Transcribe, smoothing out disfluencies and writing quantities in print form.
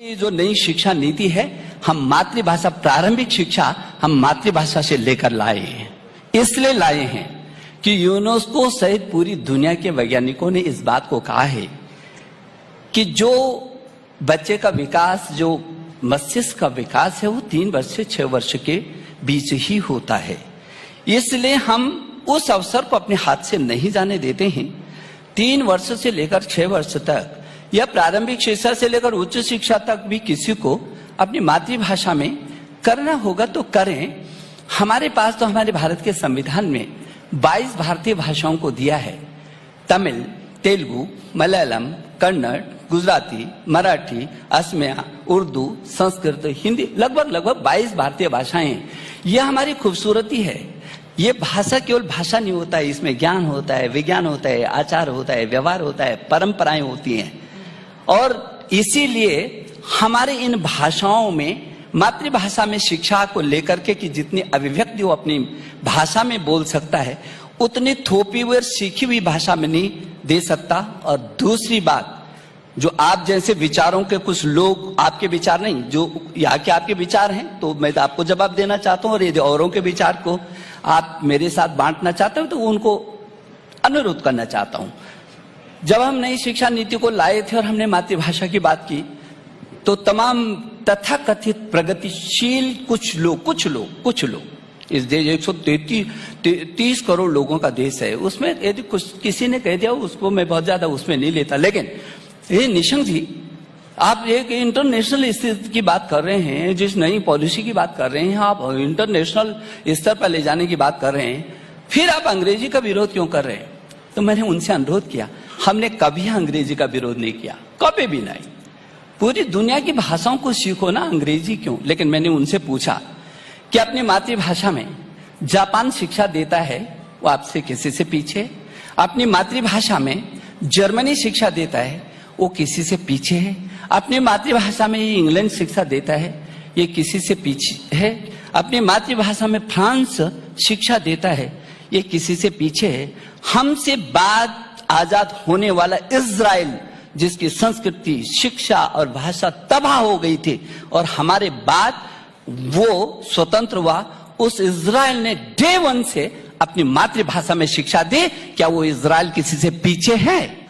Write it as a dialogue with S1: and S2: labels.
S1: ये जो नई शिक्षा नीति है, हम मातृभाषा प्रारंभिक शिक्षा हम मातृभाषा से लेकर लाए हैं। इसलिए लाए हैं कि यूनेस्को सहित पूरी दुनिया के वैज्ञानिकों ने इस बात को कहा है कि जो बच्चे का विकास, जो मस्तिष्क का विकास है, वो 3 वर्ष से 6 वर्ष के बीच ही होता है। इसलिए हम उस अवसर को अपने हाथ से नहीं जाने देते हैं। 3 वर्ष से लेकर 6 वर्ष तक या प्रारंभिक शिक्षा से लेकर उच्च शिक्षा तक भी किसी को अपनी मातृभाषा में करना होगा तो करें। हमारे पास तो हमारे भारत के संविधान में 22 भारतीय भाषाओं को दिया है। तमिल, तेलुगु, मलयालम, कन्नड़, गुजराती, मराठी, असमिया, उर्दू, संस्कृत, हिंदी, लगभग 22 भारतीय भाषाएं हैं। यह हमारी खूबसूरती है। ये भाषा केवल भाषा नहीं होता है, इसमें ज्ञान होता है, विज्ञान होता है, आचार होता है, व्यवहार होता है, परंपराएं होती हैं। और इसीलिए हमारे इन भाषाओं में मातृभाषा में शिक्षा को लेकर के कि जितनी अभिव्यक्ति वो अपनी भाषा में बोल सकता है, उतनी थोपी हुई और सीखी हुई भाषा में नहीं दे सकता। और दूसरी बात, जो आप जैसे विचारों के कुछ लोग, आपके विचार नहीं, जो यहाँ के आपके विचार हैं, तो मैं तो आपको जवाब देना चाहता हूँ। और यदि औरों के विचार को आप मेरे साथ बांटना चाहते हो तो उनको अनुरोध करना चाहता हूँ। जब हम नई शिक्षा नीति को लाए थे और हमने मातृभाषा की बात की, तो तमाम तथाकथित प्रगतिशील कुछ लोग इस देश 133 करोड़ लोगों का देश है, उसमें यदि कुछ किसी ने कह दिया उसको मैं बहुत ज्यादा उसमें नहीं लेता। लेकिन ये निशंक जी, आप एक इंटरनेशनल स्थिति की बात कर रहे हैं, जिस नई पॉलिसी की बात कर रहे हैं, आप इंटरनेशनल स्तर पर ले जाने की बात कर रहे हैं, फिर आप अंग्रेजी का विरोध क्यों कर रहे हैं? तो मैंने उनसे अनुरोध किया, हमने कभी अंग्रेजी का विरोध नहीं किया, कभी भी नहीं। पूरी दुनिया की भाषाओं को सीखो ना, अंग्रेजी क्यों? लेकिन मैंने उनसे पूछा कि अपनी मातृभाषा में जापान शिक्षा देता है, वो आपसे किसी से पीछे? अपनी मातृभाषा में जर्मनी शिक्षा देता है, वो किसी से पीछे है? अपनी मातृभाषा में इंग्लैंड शिक्षा देता है, ये किसी से पीछे है? अपनी मातृभाषा में फ्रांस शिक्षा देता है, ये किसी से पीछे है? हमसे बाद आजाद होने वाला इजराइल, जिसकी संस्कृति, शिक्षा और भाषा तबाह हो गई थी और हमारे बाद वो स्वतंत्र हुआ, उस इजराइल ने डे 1 से अपनी मातृभाषा में शिक्षा दी। क्या वो इजराइल किसी से पीछे है?